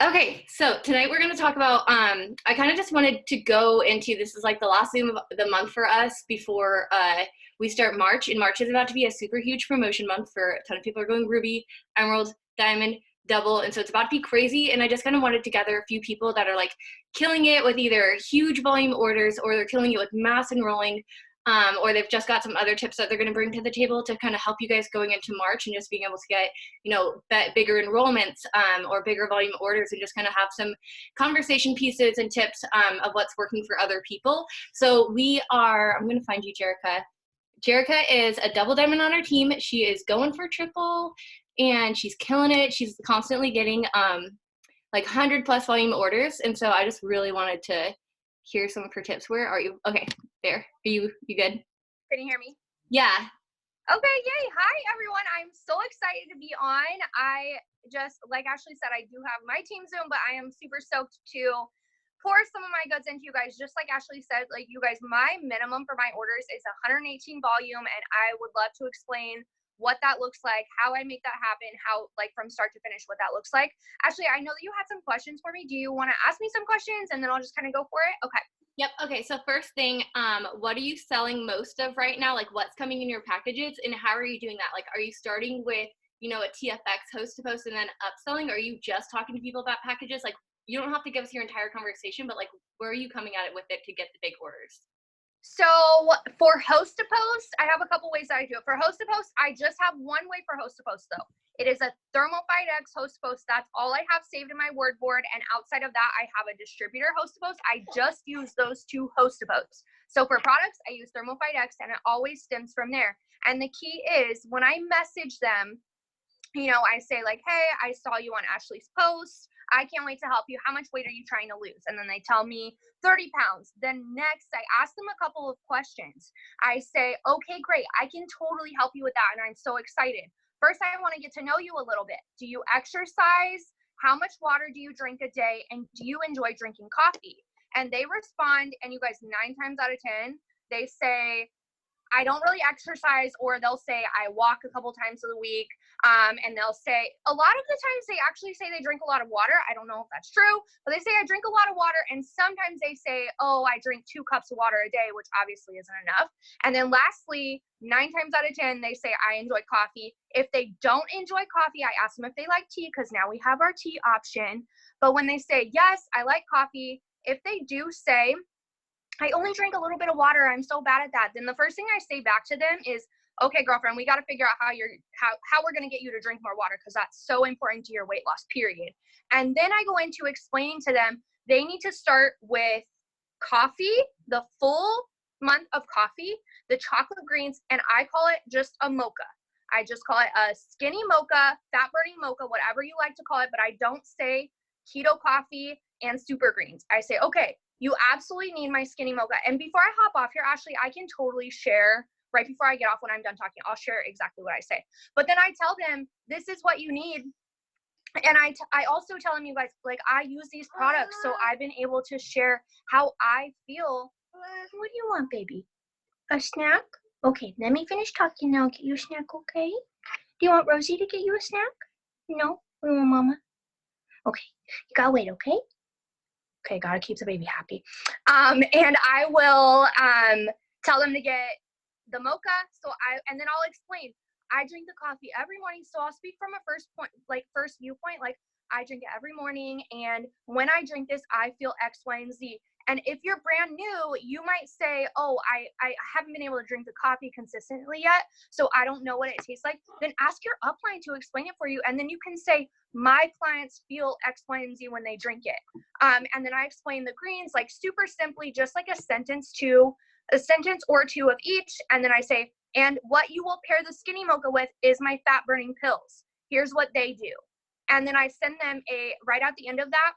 Okay, so tonight we're going to talk about I kind of just wanted to go into this is like the last Zoom of the month for us before we start March. And March is about to be a super huge promotion month for a ton of people are going Ruby, Emerald, Diamond, Double, and so it's about to be crazy. And I just kind of wanted to gather a few people that are like killing it with either huge volume orders or they're killing it with mass enrolling. Or they've just got some other tips that they're going to bring to the table to kind of help you guys going into March and just being able to get, bigger enrollments or bigger volume orders and just kind of have some conversation pieces and tips of what's working for other people. So I'm going to find you, Jerica. Jerica is a double diamond on our team. She is going for triple and she's killing it. She's constantly getting like 100 plus volume orders. And so I just really wanted to hear some of her tips. Where are you? Okay, there. Are you good? Can you hear me? Yeah. Okay, yay. Hi, everyone. I'm so excited to be on. I just, like Ashley said, I do have my team Zoom, but I am super stoked to pour some of my goods into you guys. Just like Ashley said, like you guys, my minimum for my orders is 118 volume, and I would love to explain what that looks like, how I make that happen, how like from start to finish, what that looks like. Ashley, I know that you had some questions for me. Do you want to ask me some questions and then I'll just kind of go for it? Okay. Yep. Okay. So first thing, what are you selling most of right now? Like what's coming in your packages and how are you doing that? Like, are you starting with, a TFX host to post and then upselling? Or are you just talking to people about packages? Like you don't have to give us your entire conversation, but like, where are you coming at it with it to get the big orders? So for host to post, I have a couple ways that I do it. For host to post, I just have one way for host to post though. It is a Thermophyte X host to post. That's all I have saved in my word board. And outside of that, I have a distributor host to post. I just use those two host to posts. So for products, I use Thermophyte X and it always stems from there. And the key is when I message them, I say like, hey, I saw you on Ashley's post. I can't wait to help you. How much weight are you trying to lose? And then they tell me 30 pounds. Then next, I ask them a couple of questions. I say, okay, great. I can totally help you with that. And I'm so excited. First, I want to get to know you a little bit. Do you exercise? How much water do you drink a day? And do you enjoy drinking coffee? And they respond, and you guys, 9 times out of 10, they say, I don't really exercise, or they'll say I walk a couple times a week. And they'll say, a lot of the times they actually say they drink a lot of water. I don't know if that's true, but they say I drink a lot of water. And sometimes they say, oh, I drink 2 cups of water a day, which obviously isn't enough. And then lastly, 9 times out of 10, they say I enjoy coffee. If they don't enjoy coffee, I ask them if they like tea, because now we have our tea option. But when they say, yes, I like coffee, if they do say, I only drink a little bit of water, I'm so bad at that, then the first thing I say back to them is, okay, girlfriend, we got to figure out how we're going to get you to drink more water, because that's so important to your weight loss, period. And then I go into explaining to them they need to start with coffee, the full month of coffee, the chocolate greens, and I call it just a mocha. I just call it a skinny mocha, fat burning mocha, whatever you like to call it, but I don't say keto coffee and super greens. I say, okay, you absolutely need my skinny mocha. And before I hop off here, Ashley, I can totally share right before I get off when I'm done talking. I'll share exactly what I say. But then I tell them, this is what you need. And I also tell them, you guys, like, I use these products, so I've been able to share how I feel. What do you want, baby? A snack? Okay, let me finish talking now. I'll get you a snack, okay? Do you want Rosie to get you a snack? No? We want Mama? Okay, you gotta wait, okay? Okay, gotta keep the baby happy. And I will tell them to get the mocha. And then I'll explain. I drink the coffee every morning, so I'll speak from a first viewpoint. Like, I drink it every morning, and when I drink this, I feel X, Y, and Z. And if you're brand new, you might say, oh, I haven't been able to drink the coffee consistently yet, so I don't know what it tastes like. Then ask your upline to explain it for you, and then you can say, my clients feel X, Y, and Z when they drink it. And then I explain the greens, like super simply, just like a sentence or two of each. And then I say, and what you will pair the skinny mocha with is my fat burning pills. Here's what they do. And then I send them right at the end of that,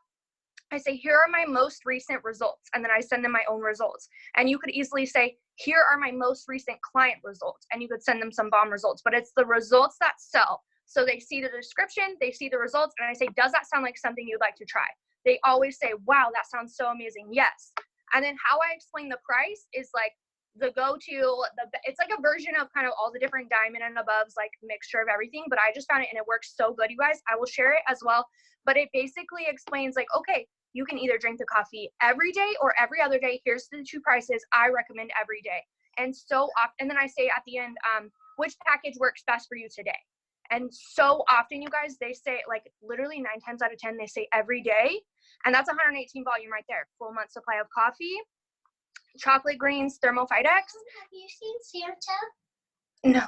I say, here are my most recent results. And then I send them my own results. And you could easily say, here are my most recent client results. And you could send them some bomb results, but it's the results that sell. So they see the description, they see the results, and I say, does that sound like something you'd like to try? They always say, wow, that sounds so amazing. Yes. And then how I explain the price is like, the go-to. It's like a version of kind of all the different diamond and aboves, like mixture of everything. But I just found it and it works so good, you guys. I will share it as well. But it basically explains like, okay, you can either drink the coffee every day or every other day. Here's the 2 prices. I recommend every day. And so often, and then I say at the end, which package works best for you today? And so often, you guys, they say like literally 9 times out of 10, they say every day. And that's 118 volume right there. Full month supply of coffee, chocolate greens, Thermophyte X. Have you seen Santa? No.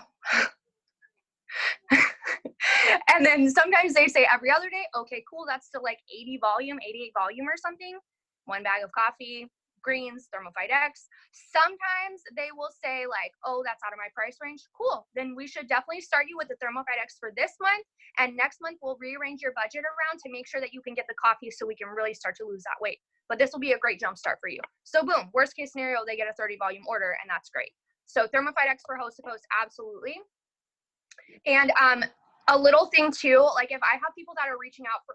And then sometimes they say every other day. Okay, cool. That's still like 80 volume, 88 volume or something. 1 bag of coffee, greens, Thermophyte X. Sometimes they will say like, oh, that's out of my price range. Cool. Then we should definitely start you with the Thermophyte X for this month. And next month we'll rearrange your budget around to make sure that you can get the coffee so we can really start to lose that weight. But this will be a great jump start for you. So boom, worst case scenario, they get a 30 volume order and that's great. So Thermophyte X for host to host, absolutely. And a little thing too, like if I have people that are reaching out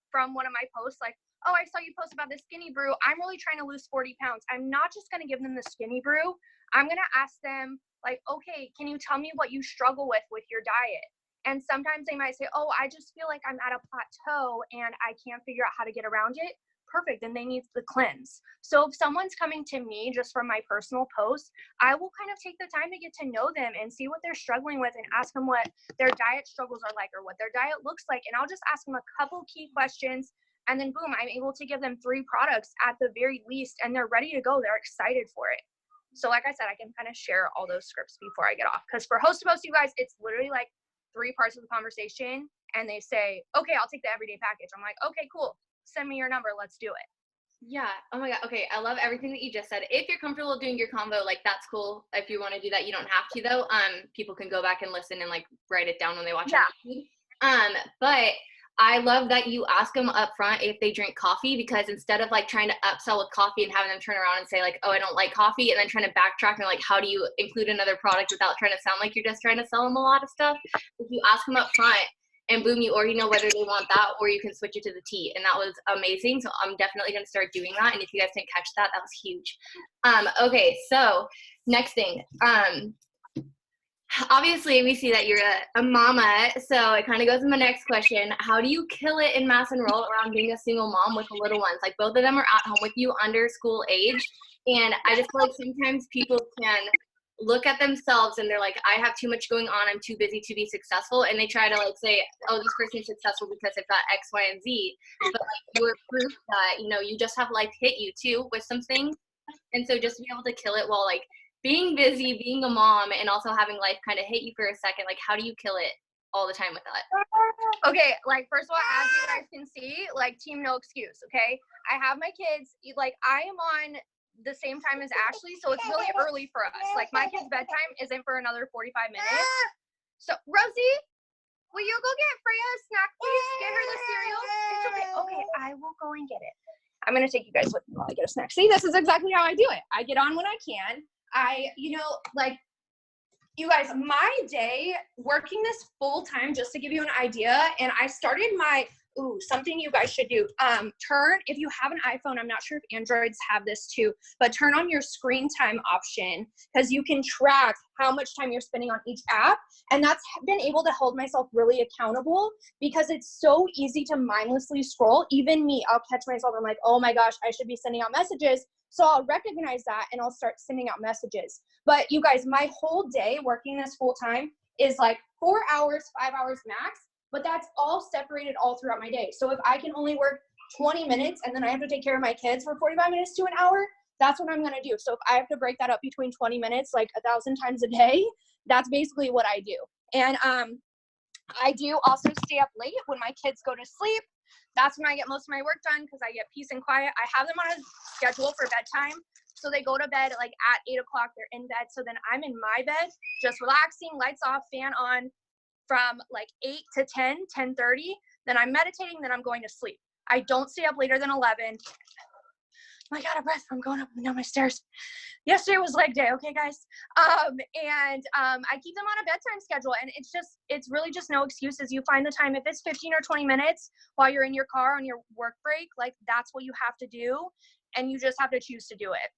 from one of my posts, like, oh, I saw you post about the skinny brew. I'm really trying to lose 40 pounds. I'm not just going to give them the skinny brew. I'm going to ask them like, okay, can you tell me what you struggle with your diet? And sometimes they might say, oh, I just feel like I'm at a plateau and I can't figure out how to get around it. Perfect. Then they need the cleanse. So if someone's coming to me just from my personal post, I will kind of take the time to get to know them and see what they're struggling with and ask them what their diet struggles are like or what their diet looks like. And I'll just ask them a couple key questions. And then boom, I'm able to give them 3 products at the very least, and they're ready to go. They're excited for it. So like I said, I can kind of share all those scripts before I get off. Because for host to host, you guys, it's literally like 3 parts of the conversation. And they say, okay, I'll take the everyday package. I'm like, okay, cool. Send me your number. Let's do it. Yeah. Oh my God. Okay. I love everything that you just said. If you're comfortable doing your combo, like that's cool. If you want to do that, you don't have to though. People can go back and listen and like write it down when they watch it. But I love that you ask them up front if they drink coffee, because instead of like trying to upsell with coffee and having them turn around and say like, oh, I don't like coffee, and then trying to backtrack and like, how do you include another product without trying to sound like you're just trying to sell them a lot of stuff? If you ask them up front, and boom, you already know whether they want that or you can switch it to the tea. And that was amazing. So I'm definitely going to start doing that. And if you guys didn't catch that, that was huge. Okay, so next thing. Obviously, we see that you're a mama, so it kind of goes to my next question. How do you kill it in mass enroll around being a single mom with little ones? Like both of them are at home with you under school age. And I just feel like sometimes people can look at themselves and they're like, I have too much going on, I'm too busy to be successful, and they try to like say, oh, this person's successful because they've got X, Y, and Z, but like you're proof that, you know, you just have life hit you too with some things. And so just to be able to kill it while like being busy, being a mom, and also having life kind of hit you for a second, like how do you kill it all the time with that? Okay, like first of all, as you guys can see, like team no excuse, okay? I have my kids, like I am on the same time as Ashley, so it's really early for us. Like my kid's bedtime isn't for another 45 minutes. So Rosie, will you go get Freya a snack, please? Get her the cereal. It's okay. Okay, I will go and get it. I'm gonna take you guys with me while I get a snack. See, this is exactly how I do it. I get on when I can. Like you guys, my day working this full time, just to give you an idea, and I started my something you guys should do. If you have an iPhone, I'm not sure if Androids have this too, but turn on your screen time option, because you can track how much time you're spending on each app. And that's been able to hold myself really accountable, because it's so easy to mindlessly scroll. Even me, I'll catch myself. I'm like, oh my gosh, I should be sending out messages. So I'll recognize that and I'll start sending out messages. But you guys, my whole day working this full time is like 4 hours, 5 hours max. But that's all separated all throughout my day. So if I can only work 20 minutes and then I have to take care of my kids for 45 minutes to an hour, that's what I'm going to do. So if I have to break that up between 20 minutes, like 1,000 times a day, that's basically what I do. And I do also stay up late when my kids go to sleep. That's when I get most of my work done, because I get peace and quiet. I have them on a schedule for bedtime. So they go to bed like at 8 o'clock, they're in bed. So then I'm in my bed, just relaxing, lights off, fan on, from like 8 to 10, 10:30. Then I'm meditating, then I'm going to sleep. I don't stay up later than 11. I got a breath. I'm going up and down my stairs. Yesterday was leg day, okay, guys? I keep them on a bedtime schedule, and it's really just no excuses. You find the time. If it's 15 or 20 minutes while you're in your car on your work break, like that's what you have to do, and you just have to choose to do it.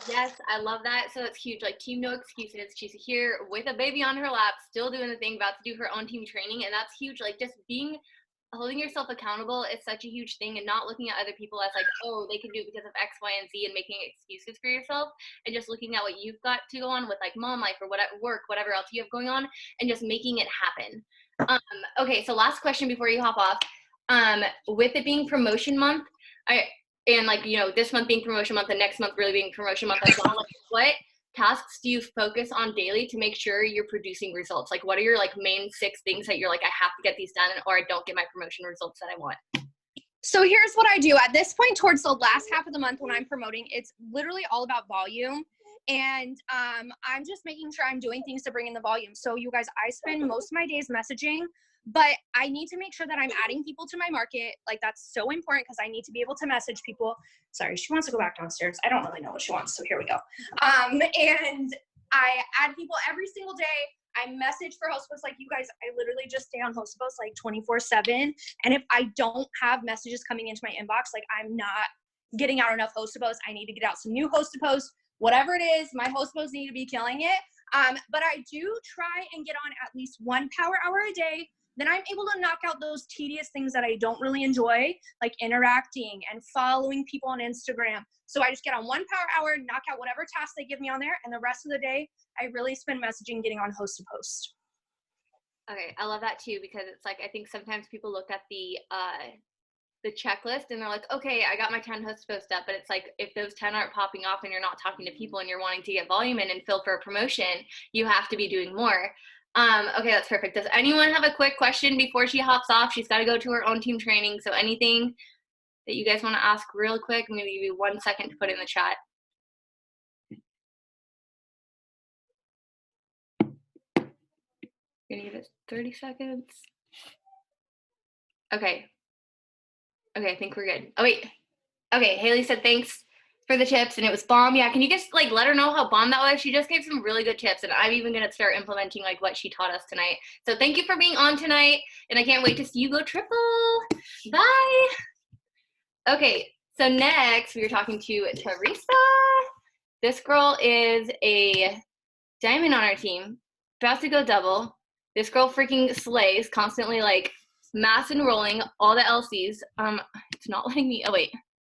Yes, I love that. So it's huge. Like team no excuses. She's here with a baby on her lap, still doing the thing, about to do her own team training, and that's huge. Like just being holding yourself accountable is such a huge thing, and not looking at other people as like, oh, they can do it because of X, Y, and Z, and making excuses for yourself, and just looking at what you've got to go on with like mom life or whatever work, whatever else you have going on, and just making it happen. Okay, so last question before you hop off. With it being promotion month, and like, you know, this month being promotion month and next month really being promotion month as well, like what tasks do you focus on daily to make sure you're producing results? Like what are your like main 6 things that you're like, I have to get these done or I don't get my promotion results that I want? So here's what I do. At this point, towards the last half of the month when I'm promoting, it's literally all about volume. And I'm just making sure I'm doing things to bring in the volume. So you guys, I spend most of my days messaging, but I need to make sure that I'm adding people to my market. Like that's so important because I need to be able to message people. Sorry, she wants to go back downstairs. I don't really know what she wants, so here we go. And I add people every single day. I message for host posts like you guys. I literally just stay on host posts like 24/7. And if I don't have messages coming into my inbox, like I'm not getting out enough host posts. I need to get out some new host posts. Whatever it is, my host posts need to be killing it. But I do try and get on at least 1 power hour a day. Then I'm able to knock out those tedious things that I don't really enjoy, like interacting and following people on Instagram. So I just get on 1 power hour, knock out whatever task they give me on there, and the rest of the day, I really spend messaging getting on host to post. Okay, I love that too, because it's like I think sometimes people look at the checklist and they're like, okay, I got my 10 host posts up, but it's like if those 10 aren't popping off and you're not talking to people and you're wanting to get volume in and fill for a promotion, you have to be doing more. Okay, that's perfect. Does anyone have a quick question before she hops off? She's got to go to her own team training, so anything that you guys want to ask real quick, I'm going to give you 1 second to put in the chat. Gonna give it 30 seconds. Okay, I think we're good. Oh wait, okay, Haley said thanks for the tips and it was bomb. Yeah, can you just like let her know how bomb that was? She just gave some really good tips and I'm even gonna start implementing like what she taught us tonight. So thank you for being on tonight and I can't wait to see you go triple. Bye. Okay, so next we were talking to Teresa. This girl is a diamond on our team, about to go double. This girl freaking slays, constantly like mass enrolling all the LCs. It's not letting me, oh wait,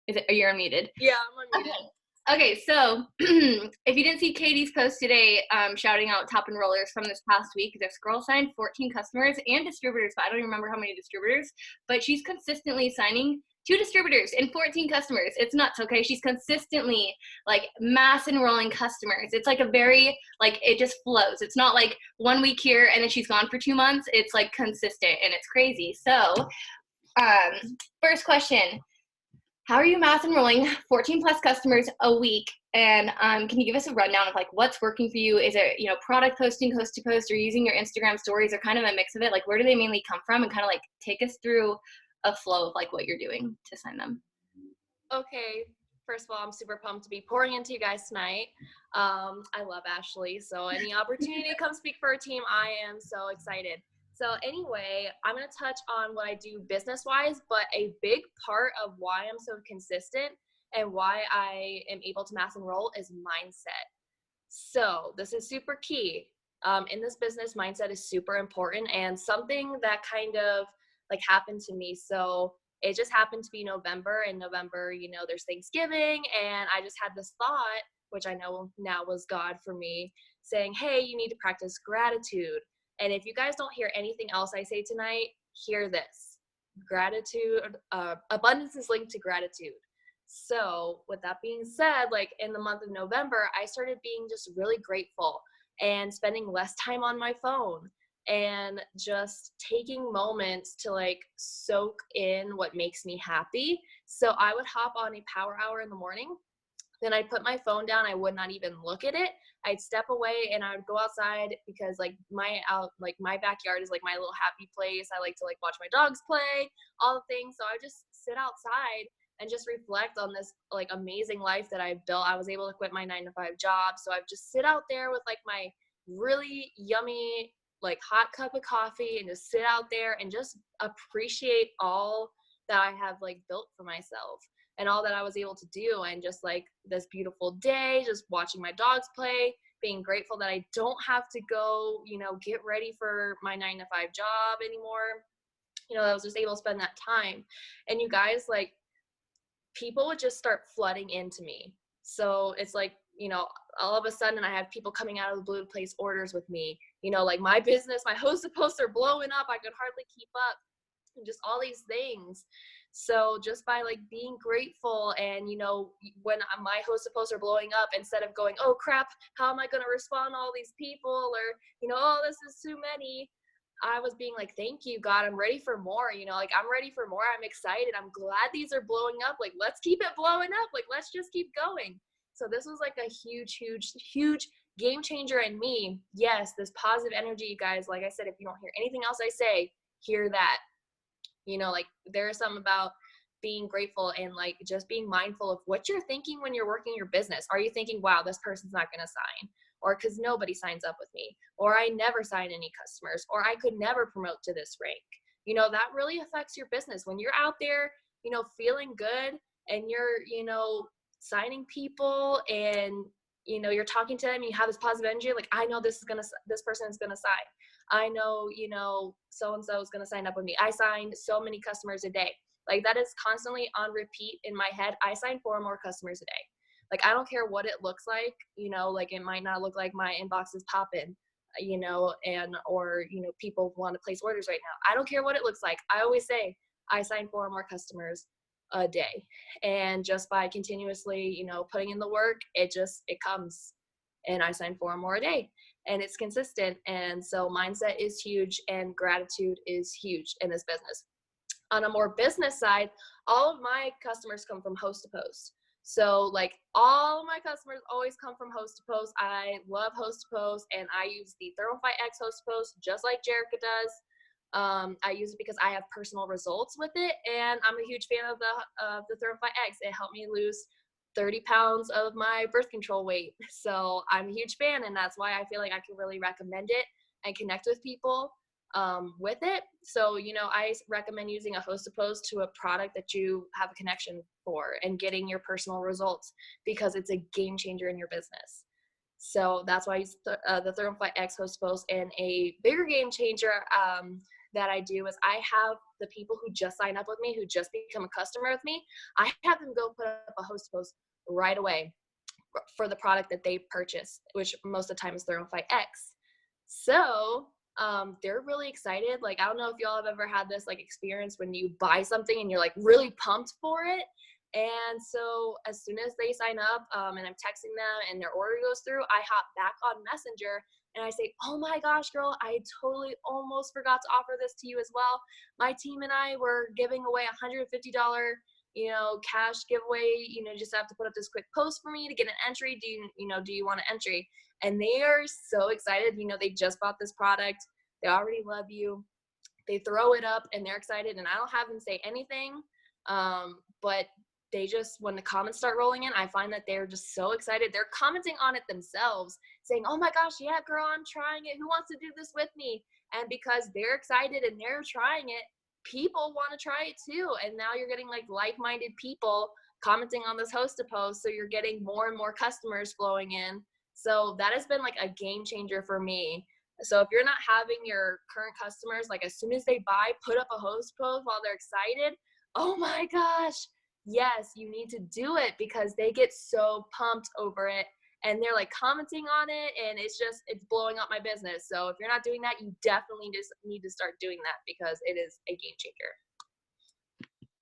are you unmuted? Yeah, I'm unmuted. Okay, so if you didn't see Katie's post today, shouting out top enrollers from this past week, this girl signed 14 customers and distributors, but I don't even remember how many distributors, but she's consistently signing 2 distributors and 14 customers. It's nuts, okay? She's consistently like mass enrolling customers. It's like a very, like it just flows. It's not like 1 week here and then she's gone for 2 months. It's like consistent and it's crazy. So first question, how are you mass enrolling 14 plus customers a week? And can you give us a rundown of like what's working for you? Is it, you know, product posting, host to post, or using your Instagram stories, or kind of a mix of it? Like where do they mainly come from? And kind of like take us through a flow of like what you're doing to sign them. Okay, first of all, I'm super pumped to be pouring into you guys tonight. I love Ashley, so any opportunity to come speak for our team, I am so excited. So anyway, I'm going to touch on what I do business-wise, but a big part of why I'm so consistent and why I am able to mass enroll is mindset. So this is super key. In this business, mindset is super important and something that kind of like happened to me. So it just happened to be November, and November, you know, there's Thanksgiving, and I just had this thought, which I know now was God for me, saying, hey, you need to practice gratitude. And if you guys don't hear anything else I say tonight, hear this. Gratitude, abundance is linked to gratitude. So with that being said, like in the month of November, I started being just really grateful and spending less time on my phone and just taking moments to like soak in what makes me happy. So I would hop on a power hour in the morning. Then I'd put my phone down. I would not even look at it. I'd step away and I would go outside because like my backyard is like my little happy place. I like to like watch my dogs play, all the things. So I would just sit outside and just reflect on this like amazing life that I built. I was able to quit my 9-to-5 job. So I'd just sit out there with like my really yummy, like hot cup of coffee and just sit out there and just appreciate all that I have like built for myself. and all that I was able to do. And just like this beautiful day, just watching my dogs play, being grateful that I don't have to go, get ready for my 9-to-5 job anymore. I was just able to spend that time. And you guys, like, people would just start flooding into me. So it's like, all of a sudden I have people coming out of the blue to place orders with me. Like my business, my host posts are blowing up. I could hardly keep up, and just all these things. So just by like being grateful, and when my host posts are blowing up, instead of going, oh crap, how am I going to respond to all these people, or oh, this is too many, I was being like, thank you, God, I'm ready for more. Like, I'm ready for more. I'm excited. I'm glad these are blowing up. Like, let's keep it blowing up. Like, let's just keep going. So this was like a huge, huge, huge game changer in me. Yes, this positive energy, you guys. Like I said, if you don't hear anything else I say, hear that. Like, there's something about being grateful and like just being mindful of what you're thinking when you're working your business. Are you thinking, wow, this person's not going to sign? Or because nobody signs up with me, or I never sign any customers, or I could never promote to this rank. That really affects your business. When you're out there, feeling good, and you're, signing people, and, you're talking to them, you have this positive energy, like, I know this person is going to sign. I know, so-and-so is going to sign up with me. I signed so many customers a day. Like, that is constantly on repeat in my head. I sign 4 more customers a day. Like, I don't care what it looks like, like it might not look like my inbox is popping, or people want to place orders right now. I don't care what it looks like. I always say I sign 4 more customers a day. And just by continuously, putting in the work, it comes, and I sign 4 more a day, and it's consistent. And so mindset is huge, and gratitude is huge in this business. On a more business side, all of my customers come from host to post. So like all my customers always come from host to post. I love host to post, and I use the Thermify X host to post just like Jerica does. I use it because I have personal results with it, and I'm a huge fan of the Thermify X. It helped me lose 30 pounds of my birth control weight. So I'm a huge fan, and that's why I feel like I can really recommend it and connect with people with it. So, I recommend using a host to post to a product that you have a connection for, and getting your personal results, because it's a game changer in your business. So that's why I use the Thermify X host to post. And a bigger game changer that I do is I have the people who just sign up with me, who just become a customer with me, I have them go put up a host to post right away for the product that they purchase, which most of the time is Thermify X. So they're really excited. Like, I don't know if y'all have ever had this like experience when you buy something and you're like really pumped for it. And so as soon as they sign up, and I'm texting them and their order goes through, I hop back on Messenger and I say, oh my gosh, girl, I totally almost forgot to offer this to you as well. My team and I were giving away $150, cash giveaway. Just have to put up this quick post for me to get an entry. Do you want an entry? And they are so excited. They just bought this product. They already love you. They throw it up and they're excited, and I don't have them say anything. But they just, when the comments start rolling in, I find that they're just so excited. They're commenting on it themselves, saying, oh my gosh, yeah, girl, I'm trying it. Who wants to do this with me? And because they're excited and they're trying it, people want to try it too. And now you're getting like like-minded people commenting on this host to post. So you're getting more and more customers flowing in. So that has been like a game changer for me. So if you're not having your current customers, like as soon as they buy, put up a host post while they're excited, oh my gosh, yes, you need to do it, because they get so pumped over it and they're like commenting on it, and it's blowing up my business. So if you're not doing that, you definitely just need to start doing that, because it is a game changer.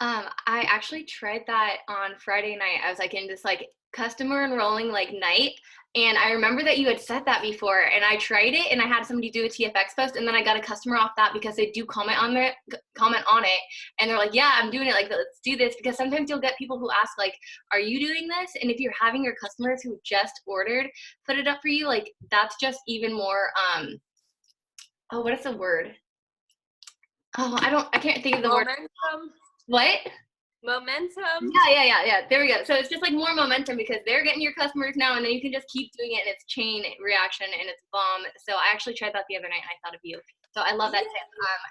I actually tried that on Friday night. I was like in this like customer enrolling like night, and I remember that you had said that before, and I tried it, and I had somebody do a TFX post, and then I got a customer off that because they do comment on it, and they're like, yeah, I'm doing it, like, let's do this, because sometimes you'll get people who ask like, are you doing this? And if you're having your customers who just ordered put it up for you, like, that's just even more oh, what is the word? Oh, I can't think of the word. What? Momentum. Yeah. There we go. So it's just like more momentum, because they're getting your customers now, and then you can just keep doing it, and it's chain reaction, and it's bomb. So I actually tried that the other night, and I thought of you. So I love that tip.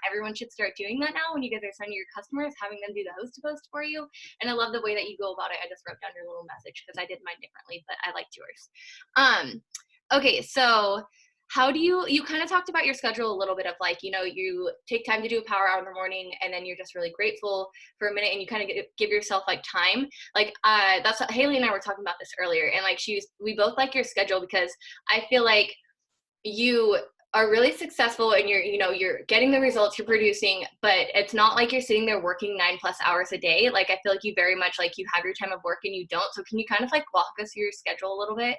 Everyone should start doing that now when you guys are sending your customers, having them do the host to post for you. And I love the way that you go about it. I just wrote down your little message because I did mine differently, but I liked yours. Okay, so how do you kind of talked about your schedule a little bit of like, you know, you take time to do a power hour in the morning and then you're just really grateful for a minute and you kind of give yourself like time. Like that's what Haley and I were talking about this earlier. And like we both like your schedule because I feel like you are really successful and you're getting the results you're producing, but it's not like you're sitting there working 9+ hours a day. Like I feel like you very much like you have your time of work and you don't. So can you kind of like walk us through your schedule a little bit?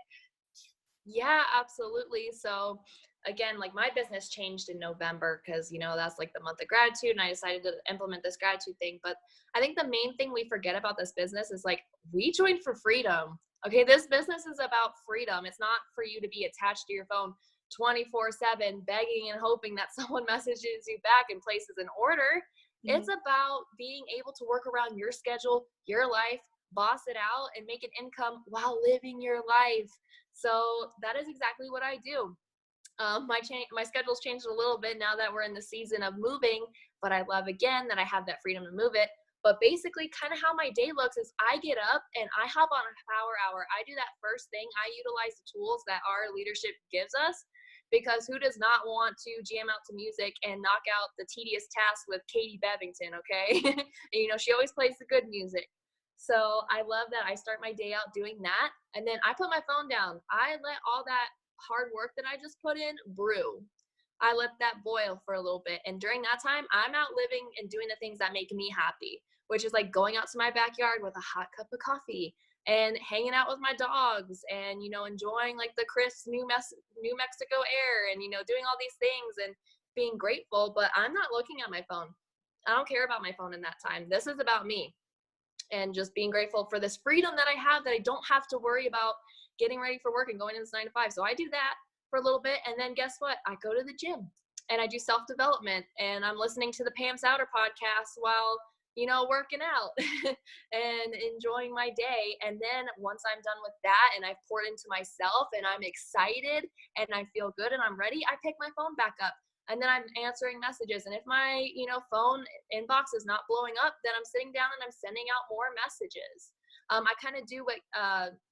Yeah, absolutely. So again, like my business changed in November because, that's like the month of gratitude and I decided to implement this gratitude thing. But I think the main thing we forget about this business is like we joined for freedom. Okay, this business is about freedom. It's not for you to be attached to your phone 24/7 begging and hoping that someone messages you back and places an order. It's about being able to work around your schedule, your life, boss it out and make an income while living your life. So that is exactly what I do. My schedule's changed a little bit now that we're in the season of moving, but I love again that I have that freedom to move it. But basically, kind of how my day looks is I get up and I hop on a power hour. I do that first thing. I utilize the tools that our leadership gives us because who does not want to jam out to music and knock out the tedious tasks with Katie Bevington, okay? And, she always plays the good music. So I love that I start my day out doing that. And then I put my phone down. I let all that hard work that I just put in brew. I let that boil for a little bit. And during that time, I'm out living and doing the things that make me happy, which is like going out to my backyard with a hot cup of coffee and hanging out with my dogs and, enjoying like the crisp New Mexico air and, doing all these things and being grateful. But I'm not looking at my phone. I don't care about my phone in that time. This is about me and just being grateful for this freedom that I have, that I don't have to worry about getting ready for work and going into this 9 to 5. So I do that for a little bit. And then guess what? I go to the gym and I do self-development and I'm listening to the Pam Souter podcast while, working out and enjoying my day. And then once I'm done with that and I've poured into myself and I'm excited and I feel good and I'm ready, I pick my phone back up. And then I'm answering messages. And if my, phone inbox is not blowing up, then I'm sitting down and I'm sending out more messages. I kind of do what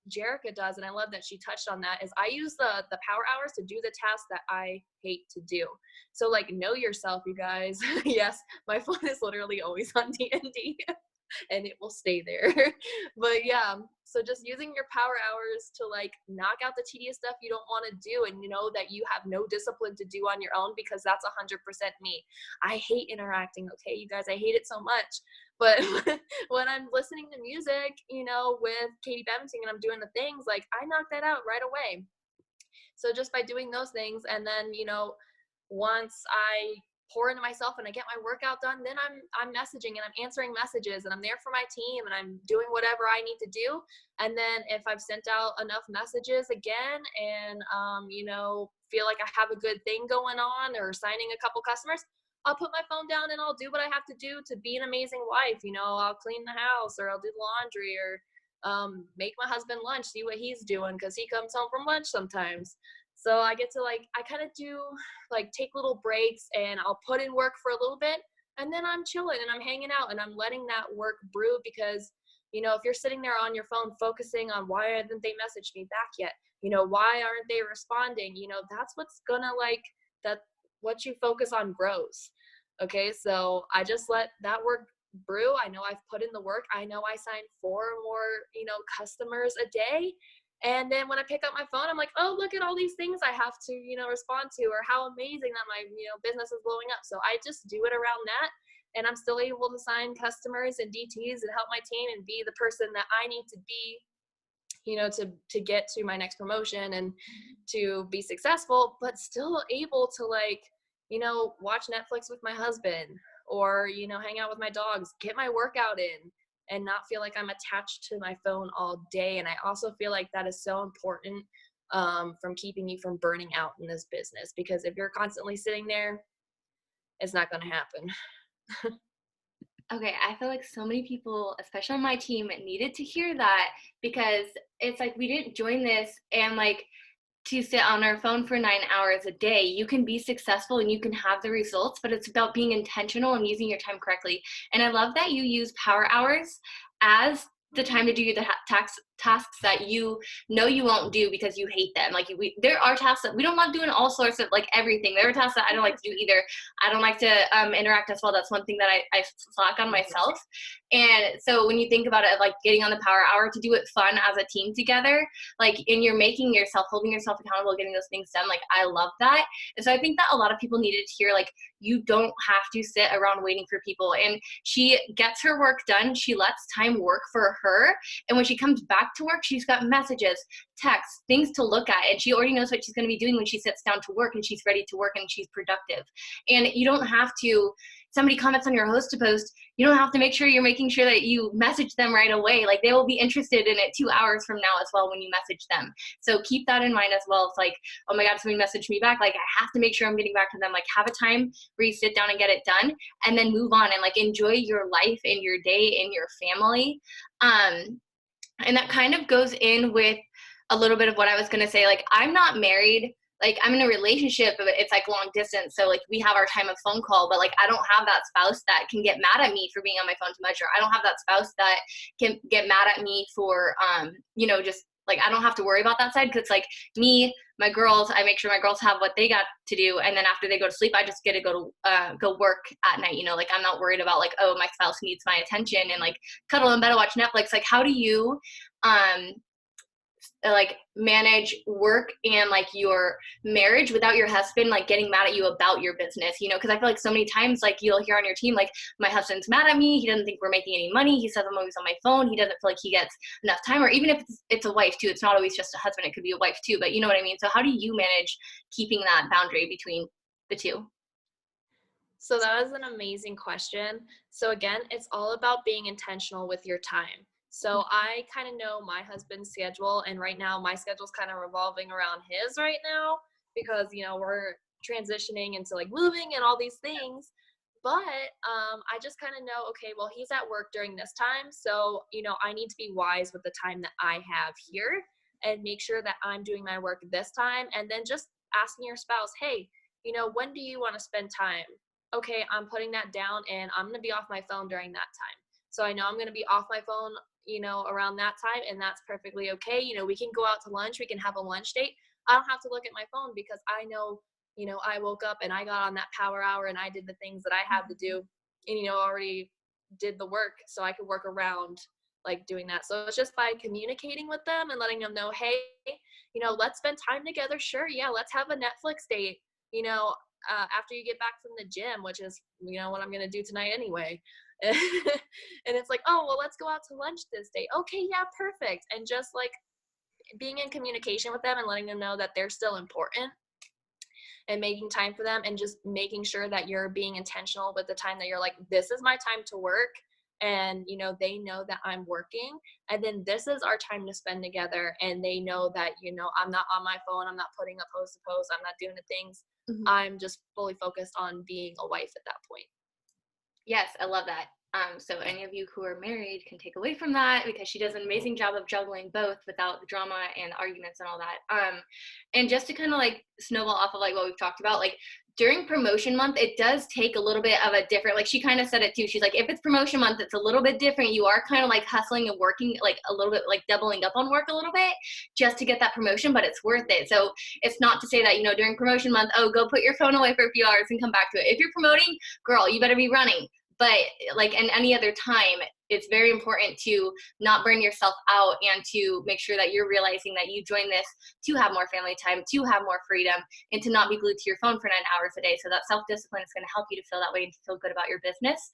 Jerica does, and I love that she touched on that, is I use the power hours to do the tasks that I hate to do. So like know yourself, you guys. Yes, my phone is literally always on D&D. And it will stay there. But yeah, so just using your power hours to like knock out the tedious stuff you don't want to do and that you have no discipline to do on your own, because that's 100% me. I hate interacting, okay, you guys, I hate it so much. But when I'm listening to music, with Katie Bevington and I'm doing the things, like I knock that out right away. So just by doing those things, and then, once I pour into myself and I get my workout done, then I'm messaging and I'm answering messages and I'm there for my team and I'm doing whatever I need to do. And then if I've sent out enough messages again and, feel like I have a good thing going on or signing a couple customers, I'll put my phone down and I'll do what I have to do to be an amazing wife. I'll clean the house or I'll do the laundry or make my husband lunch, see what he's doing because he comes home from lunch sometimes. So I get to I kind of do take little breaks and I'll put in work for a little bit and then I'm chilling and I'm hanging out and I'm letting that work brew, because, if you're sitting there on your phone focusing on why haven't they messaged me back yet? Why aren't they responding? That's what's gonna that what you focus on grows. Okay, so I just let that work brew. I know I've put in the work. I know I signed 4 more, customers a day. And then when I pick up my phone, I'm like, oh, look at all these things I have to, respond to, or how amazing that my, business is blowing up. So I just do it around that. And I'm still able to sign customers and DTs and help my team and be the person that I need to be, to get to my next promotion and to be successful, but still able to watch Netflix with my husband or, hang out with my dogs, get my workout in, and not feel like I'm attached to my phone all day. And I also feel like that is so important from keeping you from burning out in this business, because if you're constantly sitting there, it's not going to happen. Okay, I feel like so many people, especially on my team, needed to hear that, because it's like we didn't join this and to sit on our phone for 9 hours a day. You can be successful and you can have the results, but it's about being intentional and using your time correctly. And I love that you use power hours as the time to do the tasks that you know you won't do because you hate them. Like there are tasks that we don't love doing, all sorts of like everything. There are tasks that I don't like to do either. I don't like to interact as well. That's one thing that I slack on myself. And so when you think about it, like getting on the power hour to do it fun as a team together, like, and you're making yourself, holding yourself accountable, getting those things done. Like, I love that. And so I think that a lot of people needed to hear, like, you don't have to sit around waiting for people. And she gets her work done. She lets time work for her. And when she comes back to work, she's got messages, texts, things to look at. And she already knows what she's going to be doing when she sits down to work, and she's ready to work and she's productive. And you don't have to, somebody comments on your host to post, you don't have to make sure you're making sure that you message them right away. Like, they will be interested in it 2 hours from now as well when you message them. So keep that in mind as well. It's like, oh my God, somebody messaged me back. Like, I have to make sure I'm getting back to them. Like, have a time where you sit down and get it done, and then move on and like enjoy your life and your day and your family. And that kind of goes in with a little bit of what I was going to say. Like, I'm not married. Like, I'm in a relationship, but it's like long distance. So like we have our time of phone call, but like I don't have that spouse that can get mad at me for being on my phone too much, or I don't have that spouse that can get mad at me for, just like, I don't have to worry about that side. Cause like me, my girls, I make sure my girls have what they got to do. And then after they go to sleep, I just get to go work at night. Like, I'm not worried about like, oh, my spouse needs my attention and like cuddle in bed and watch Netflix. Like, how do you, like manage work and like your marriage without your husband like getting mad at you about your business, because I feel like so many times like you'll hear on your team, like, my husband's mad at me, he doesn't think we're making any money, he says I'm always on my phone, he doesn't feel like he gets enough time. Or even if it's a wife too, it's not always just a husband, it could be a wife too, but you know what I mean. So how do you manage keeping that boundary between the two? So that is an amazing question. So again, it's all about being intentional with your time. So I kind of know my husband's schedule, and right now my schedule's kind of revolving around his right now because, we're transitioning into like moving and all these things. But I just kind of know, okay, well, he's at work during this time. So, I need to be wise with the time that I have here and make sure that I'm doing my work this time. And then just asking your spouse, hey, when do you want to spend time? Okay, I'm putting that down and I'm going to be off my phone during that time. So I know I'm going to be off my phone, around that time, and that's perfectly okay. We can go out to lunch, we can have a lunch date. I don't have to look at my phone because I know, I woke up and I got on that power hour and I did the things that I had to do and, already did the work, so I could work around like doing that. So it's just by communicating with them and letting them know, hey, let's spend time together. Sure. Yeah. Let's have a Netflix date, after you get back from the gym, which is, what I'm going to do tonight anyway. And it's like, oh, well, let's go out to lunch this day. Okay, yeah, perfect. And just like being in communication with them and letting them know that they're still important and making time for them, and just making sure that you're being intentional with the time that you're like, this is my time to work. And, they know that I'm working, and then this is our time to spend together. And they know that, I'm not on my phone. I'm not putting up post to post. I'm not doing the things. Mm-hmm. I'm just fully focused on being a wife at that point. Yes, I love that. So any of you who are married can take away from that, because she does an amazing job of juggling both without the drama and arguments and all that. And just to kind of like snowball off of like what we've talked about, like during promotion month, it does take a little bit of a different, like she kind of said it too. She's like, if it's promotion month, it's a little bit different. You are kind of like hustling and working like a little bit, like doubling up on work a little bit just to get that promotion, but it's worth it. So it's not to say that, during promotion month, oh, go put your phone away for a few hours and come back to it. If you're promoting, girl, you better be running. But like in any other time, it's very important to not burn yourself out and to make sure that you're realizing that you join this to have more family time, to have more freedom, and to not be glued to your phone for 9 hours a day. So that self-discipline is going to help you to feel that way and to feel good about your business.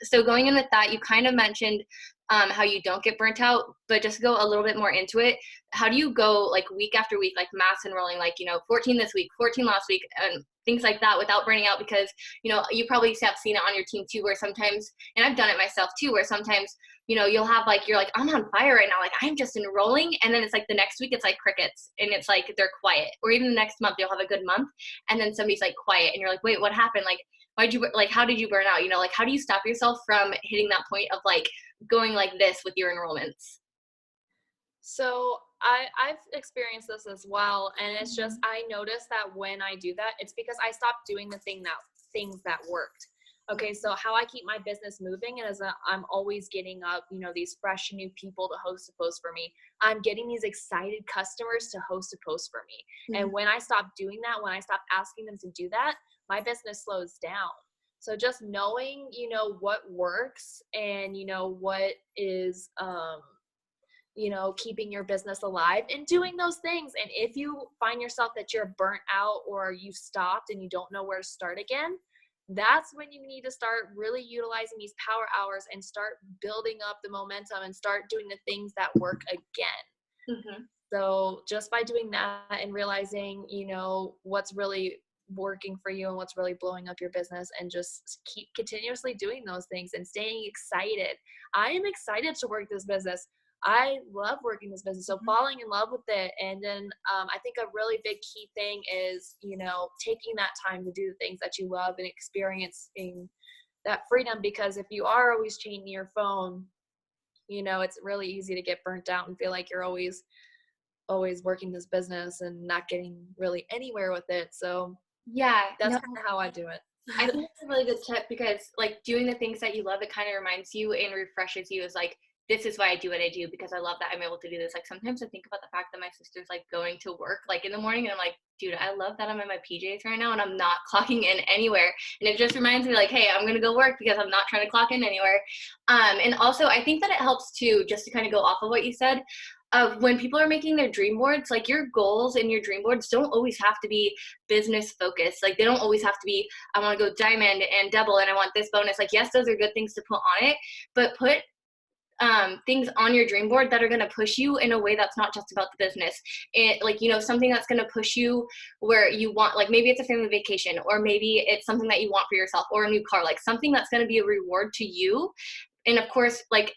So going in with that, you kind of mentioned how you don't get burnt out, but just go a little bit more into it. How do you go like week after week, like mass enrolling, like, 14 this week, 14 last week, and things like that without burning out? Because, you probably have seen it on your team too, where sometimes, and I've done it myself too, where sometimes, you'll have like, you're like, I'm on fire right now. Like, I'm just enrolling. And then it's like the next week, it's like crickets, and it's like, they're quiet. Or even the next month, you'll have a good month, and then somebody's like quiet, and you're like, wait, what happened? Like, how did you burn out? Like, how do you stop yourself from hitting that point of like going like this with your enrollments? So I've experienced this as well, and it's just I noticed that when I do that, it's because I stopped doing the things that worked. Okay, so how I keep my business moving is I'm always getting up, these fresh new people to host a post for me. I'm getting these excited customers to host a post for me. And when I stop doing that, when I stop asking them to do that, my business slows down. So just knowing, what works and, what is, keeping your business alive and doing those things. And if you find yourself that you're burnt out or you stopped and you don't know where to start again, that's when you need to start really utilizing these power hours and start building up the momentum and start doing the things that work again. So just by doing that and realizing, what's really working for you and what's really blowing up your business, and just keep continuously doing those things and staying excited. I am excited to work this business. I love working this business. So falling in love with it. And then I think a really big key thing is, taking that time to do the things that you love and experiencing that freedom. Because if you are always chained to your phone, it's really easy to get burnt out and feel like you're always working this business and not getting really anywhere with it. So yeah, that's kind of how I do it. I think that's a really good tip, because like doing the things that you love, it kind of reminds you and refreshes you as like, this is why I do what I do, because I love that I'm able to do this. Like sometimes I think about the fact that my sister's like going to work like in the morning, and I'm like, dude, I love that I'm in my PJs right now and I'm not clocking in anywhere. And it just reminds me like, hey, I'm gonna go work because I'm not trying to clock in anywhere. And also I think that it helps too, just to kind of go off of what you said, of when people are making their dream boards, like your goals and your dream boards don't always have to be business focused. Like they don't always have to be, I want to go diamond and double and I want this bonus. Like, yes, those are good things to put on it, but put things on your dream board that are going to push you in a way that's not just about the business. It like, something that's going to push you where you want, like maybe it's a family vacation, or maybe it's something that you want for yourself, or a new car, like something that's going to be a reward to you. And of course, like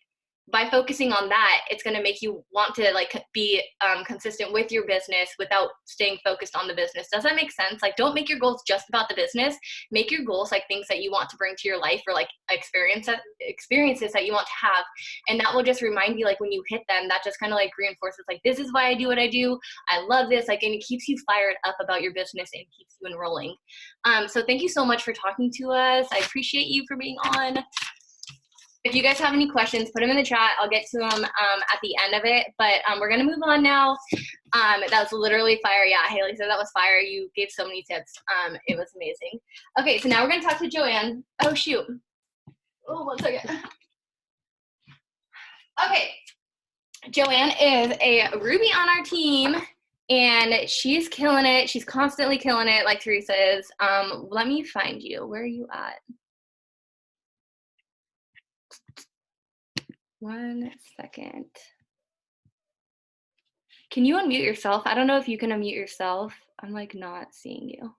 by focusing on that, it's going to make you want to like be consistent with your business without staying focused on the business. Does that make sense? Like, don't make your goals just about the business. Make your goals like things that you want to bring to your life, or like experiences that you want to have. And that will just remind you, like when you hit them, that just kind of like reinforces like, this is why I do what I do. I love this. Like, and it keeps you fired up about your business and keeps you enrolling. So thank you so much for talking to us. I appreciate you for being on. If you guys have any questions, put them in the chat. I'll get to them at the end of it. But we're going to move on now. That was literally fire. Yeah, Haley said that was fire. You gave so many tips. It was amazing. Okay, so now we're going to talk to Joanne. Oh, shoot. Oh, 1 second. Okay. Joanne is a Ruby on our team, and she's killing it. She's constantly killing it, like Teresa is. Let me find you. Where are you at? 1 second. Can you unmute yourself? I don't know if you can unmute yourself. I'm like not seeing you.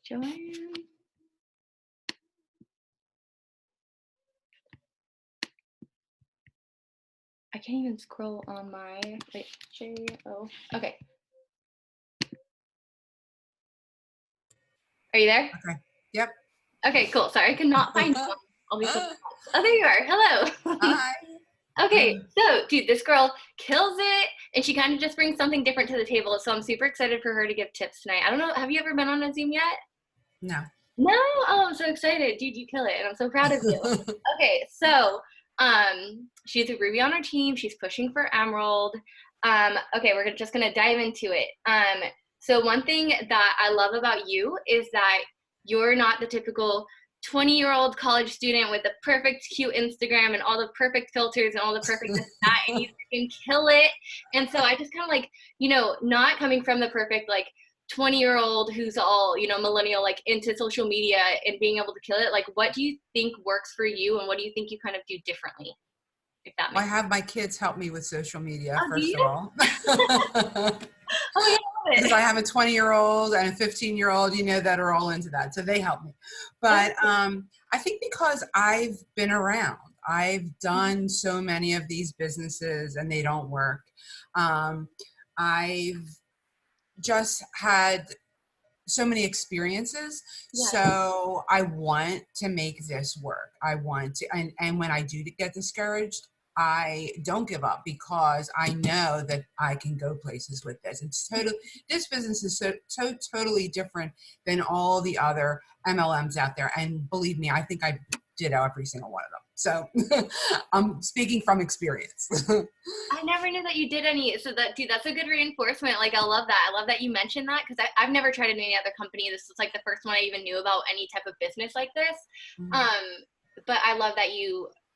Joanne. I can't even scroll on my, wait, J-O. Okay. Are you there? Okay. Yep. Okay, cool. Sorry, I could not find you. I'll be so oh, there you are. Hello. Hi. Okay, so dude, this girl kills it, and she kind of just brings something different to the table. So I'm super excited for her to give tips tonight. I don't know, have you ever been on a Zoom yet? No. No? Oh, I'm so excited. Dude, you kill it, and I'm so proud of you. Okay, so she's a Ruby on our team. She's pushing for Emerald. Okay, we're just gonna dive into it. So one thing that I love about you is that you're not the typical 20-year-old college student with the perfect cute Instagram and all the perfect filters and all the perfect this and that, and you can kill it. And so I just kind of like, not coming from the perfect like 20-year-old who's all, millennial, like into social media and being able to kill it. Like, what do you think works for you, and what do you think you kind of do differently? If that makes I have my kids help me with social media, Oh, first do of you? all. Oh, yeah, I love Because it. I have a 20-year-old and a 15-year-old, that are all into that. So they help me. But I think because I've been around, I've done so many of these businesses and they don't work. I've just had so many experiences. Yeah. So I want to make this work. I want to, and when I do get discouraged, I don't give up because I know that I can go places with this. This business is so totally different than all the other MLMs out there. And believe me, I think I did every single one of them. So I'm speaking from experience. I never knew that you did any. So that, dude, that's a good reinforcement. Like, I love that. I love that you mentioned that because I've never tried any other company. This is like the first one I even knew about any type of business like this. But I love that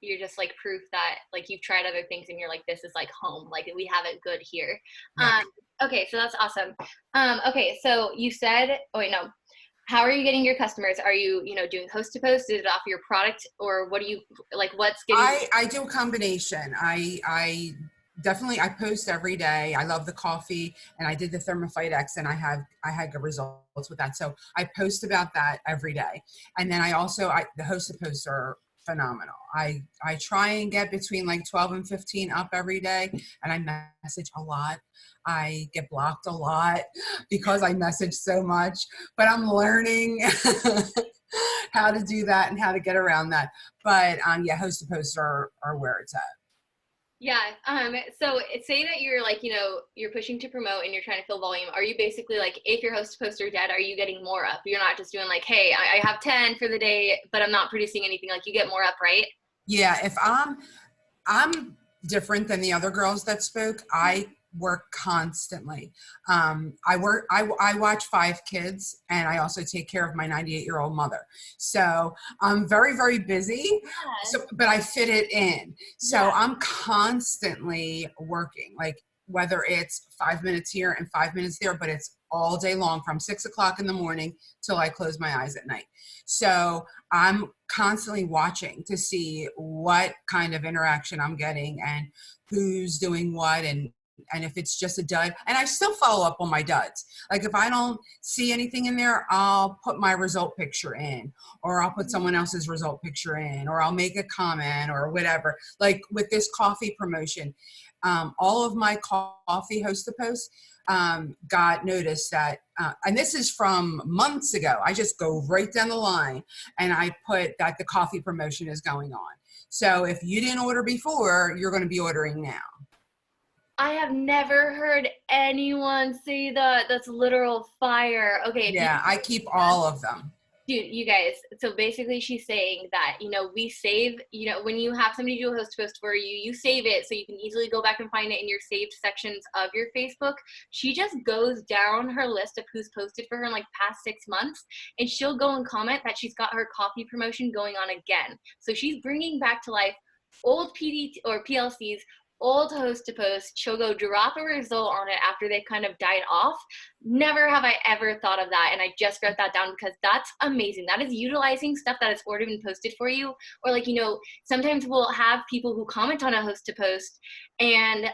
you're just like proof that like you've tried other things and you're like, this is like home. Like we have it good here. Yeah. Okay, so that's awesome. Okay, so you said, oh wait, no. How are you getting your customers? Are you, doing host to post? Is it off your product, or what do you like? What's getting? I do a combination. I definitely, I post every day. I love the coffee, and I did the Thermophyte X, and I had good results with that. So I post about that every day, and then the host to posts are phenomenal. I try and get between like 12 and 15 up every day, and I message a lot. I get blocked a lot because I message so much, but I'm learning how to do that and how to get around that. But yeah, host to posts are where it's at. Yeah. So say that you're like, you're pushing to promote and you're trying to fill volume. Are you basically like, if your host to posts are dead, are you getting more up? You're not just doing like, hey, I have 10 for the day, but I'm not producing anything. Like you get more up, right? Yeah. If I'm different than the other girls that spoke. I work constantly. I watch 5 kids, and I also take care of my 98-year-old mother. So I'm very, very busy. Yeah. So, but I fit it in. So Yeah. I'm constantly working, like whether it's 5 minutes here and 5 minutes there, but it's all day long from 6 o'clock in the morning till I close my eyes at night. So I'm constantly watching to see what kind of interaction I'm getting and who's doing what, and if it's just a dud. And I still follow up on my duds. Like if I don't see anything in there, I'll put my result picture in, or I'll put someone else's result picture in, or I'll make a comment or whatever. Like with this coffee promotion, all of my coffee host to posts got noticed that, and this is from months ago. I just go right down the line and I put that the coffee promotion is going on. So if you didn't order before, you're going to be ordering now. I have never heard anyone say that. That's literal fire. Okay. Yeah, I keep all of them. Dude, you guys, so basically she's saying that, we save, when you have somebody do a host to post for you, you save it so you can easily go back and find it in your saved sections of your Facebook. She just goes down her list of who's posted for her in like past 6 months, and she'll go and comment that she's got her coffee promotion going on again. So she's bringing back to life old PD or PLCs, old host to post. She'll go drop a result on it after they kind of died off. Never have I ever thought of that, and I just wrote that down because that's amazing. That is utilizing stuff that has already been posted for you. Or like, sometimes we'll have people who comment on a host to post, and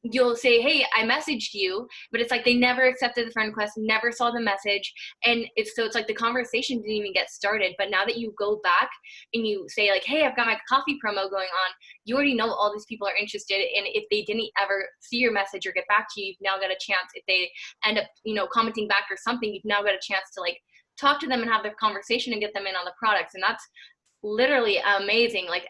you'll say, hey, I messaged you, but it's like they never accepted the friend request, never saw the message, and it's like the conversation didn't even get started. But now that you go back and you say like, hey, I've got my coffee promo going on, you already know all these people are interested, and if they didn't ever see your message or get back to you, you've now got a chance. If they end up commenting back or something, you've now got a chance to like talk to them and have their conversation and get them in on the products. And that's literally amazing. Like,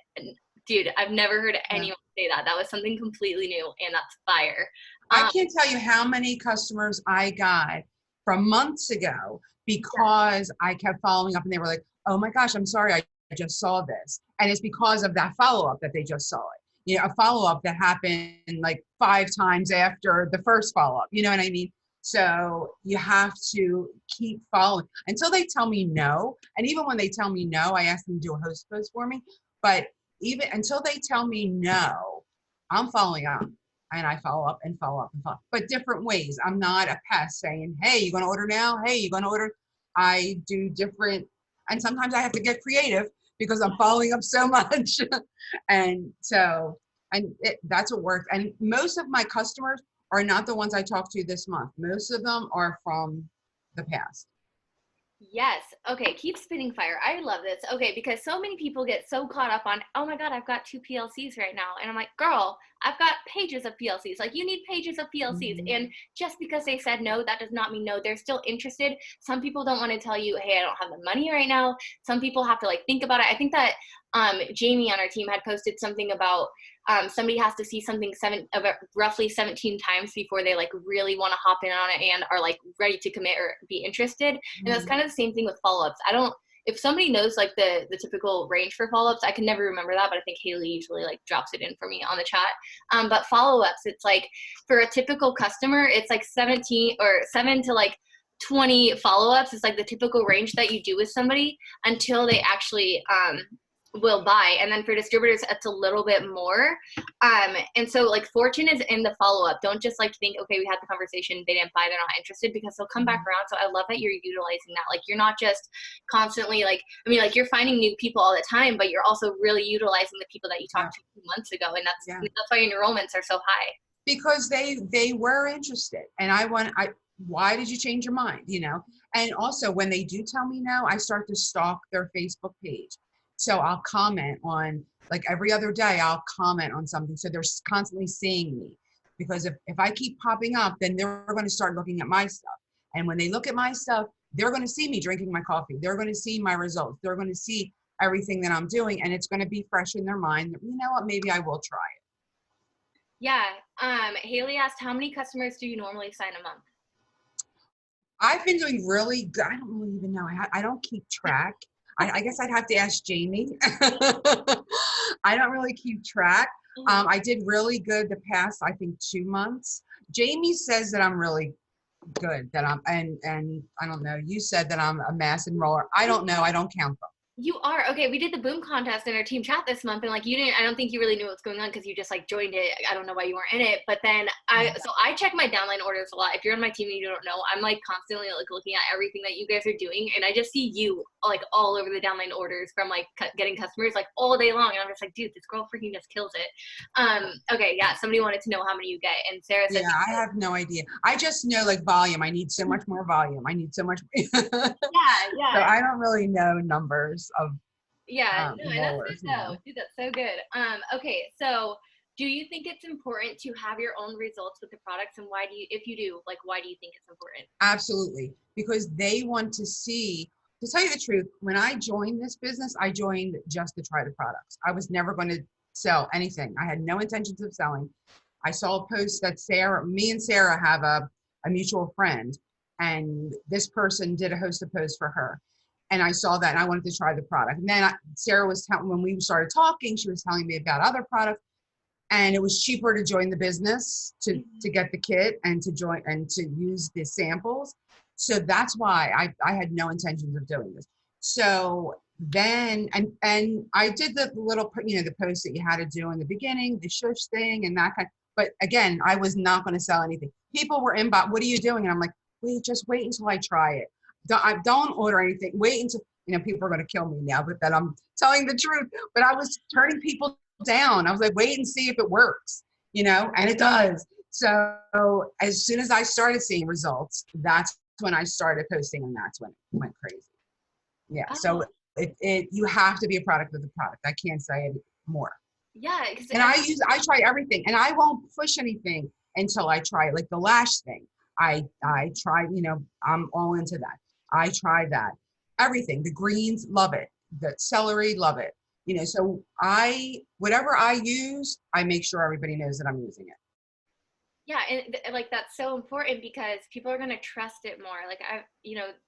dude, I've never heard anyone say that. That was something completely new, and that's fire. I can't tell you how many customers I got from months ago because I kept following up, and they were like, oh my gosh, I'm sorry, I just saw this. And it's because of that follow-up that they just saw it. A follow-up that happened like 5 times after the first follow-up. You know what I mean? So you have to keep following until they tell me no. And even when they tell me no, I ask them to do a host post for me. But even until they tell me no, I'm following up. And I follow up and follow up and follow up. But different ways. I'm not a pest saying, hey, you going to order now? Hey, you going to order? I do different. And sometimes I have to get creative because I'm following up so much. And so, that's what works. And most of my customers are not the ones I talked to this month. Most of them are from the past. Yes. Okay. Keep spitting fire. I love this. Okay. Because so many people get so caught up on, oh my God, I've got 2 PLCs right now. And I'm like, girl, I've got pages of PLCs. Like, you need pages of PLCs. And just because they said no, that does not mean no. They're still interested. Some people don't want to tell you, hey, I don't have the money right now. Some people have to like think about it. I think that Jamie on our team had posted something about somebody has to see something roughly 17 times before they like really want to hop in on it and are like ready to commit or be interested. And that's kind of the same thing with follow-ups. If somebody knows like the typical range for follow-ups, I can never remember that, but I think Haley usually like drops it in for me on the chat. But follow-ups, it's like for a typical customer, it's like 17 or 7 to like 20 follow-ups is like the typical range that you do with somebody until they actually will buy. And then for distributors, it's a little bit more. And so like fortune is in the follow-up. Don't just like think, okay, we had the conversation, they didn't buy, they're not interested, because they'll come back around. So I love that you're utilizing that. Like, you're not just constantly like, I mean, like, you're finding new people all the time, but you're also really utilizing the people that you talked to 2 months ago. And that's why your enrollments are so high. Because they were interested, and why did you change your mind, you know? And also when they do tell me no, I start to stalk their Facebook page. So I'll comment on, like, every other day I'll comment on something. So they're constantly seeing me, because if I keep popping up, then they're going to start looking at my stuff. And when they look at my stuff, they're going to see me drinking my coffee. They're going to see my results. They're going to see everything that I'm doing. And it's going to be fresh in their mind that, you know what, maybe I will try it. Yeah. Haley asked, how many customers do you normally sign a month? I've been doing really good. I don't really even know. I don't keep track. I guess I'd have to ask Jamie. I don't really keep track. I did really good the past, I think, 2 months. Jamie says that I'm really good, that and I don't know. You said that I'm a mass enroller. I don't know. I don't count them. You are. Okay, we did the boom contest in our team chat this month, and like, I don't think you really knew what was going on because you just like joined it. I don't know why you weren't in it, but then I check my downline orders a lot. If you're on my team and you don't know, I'm like constantly like looking at everything that you guys are doing, and I just see you like all over the downline orders from like getting customers like all day long, and I'm just like, dude, this girl freaking just kills it. Okay, yeah, somebody wanted to know how many you get, and Sarah said, yeah, I have no idea. I just know like volume. I need so much more volume. I need so much. yeah. So I don't really know numbers of. Yeah, no, and that's rollers, good though. Dude, that's so good. Okay, so do you think it's important to have your own results with the products, and why do you, if you do, like, why do you think it's important? Absolutely, because they want to see. To tell you the truth, when I joined this business, I joined just to try the products. I was never going to sell anything. I had no intentions of selling. I saw a post that me and Sarah have a mutual friend, and this person did a host of posts for her. And I saw that and I wanted to try the product. And then Sarah was telling, when we started talking, she was telling me about other products, and it was cheaper to join the business to get the kit and to join and to use the samples. So that's why I had no intentions of doing this. So then, and I did the little, the post that you had to do in the beginning, the shush thing and that kind. But again, I was not going to sell anything. People were inbox, what are you doing? And I'm like, just wait until I try it. Don't order anything. Wait until, people are going to kill me now, but that I'm telling the truth. But I was turning people down. I was like, wait and see if it works, and it does. So as soon as I started seeing results, that's when I started posting, and that's when it went crazy. Yeah. Oh. So you have to be a product of the product. I can't say it more. Yeah. And I try everything, and I won't push anything until I try it. Like the lash thing. I try, I'm all into that. I try that. Everything. The greens, love it. The celery, love it. So whatever I use, I make sure everybody knows that I'm using it. Yeah, and like that's so important because people are going to trust it more. Like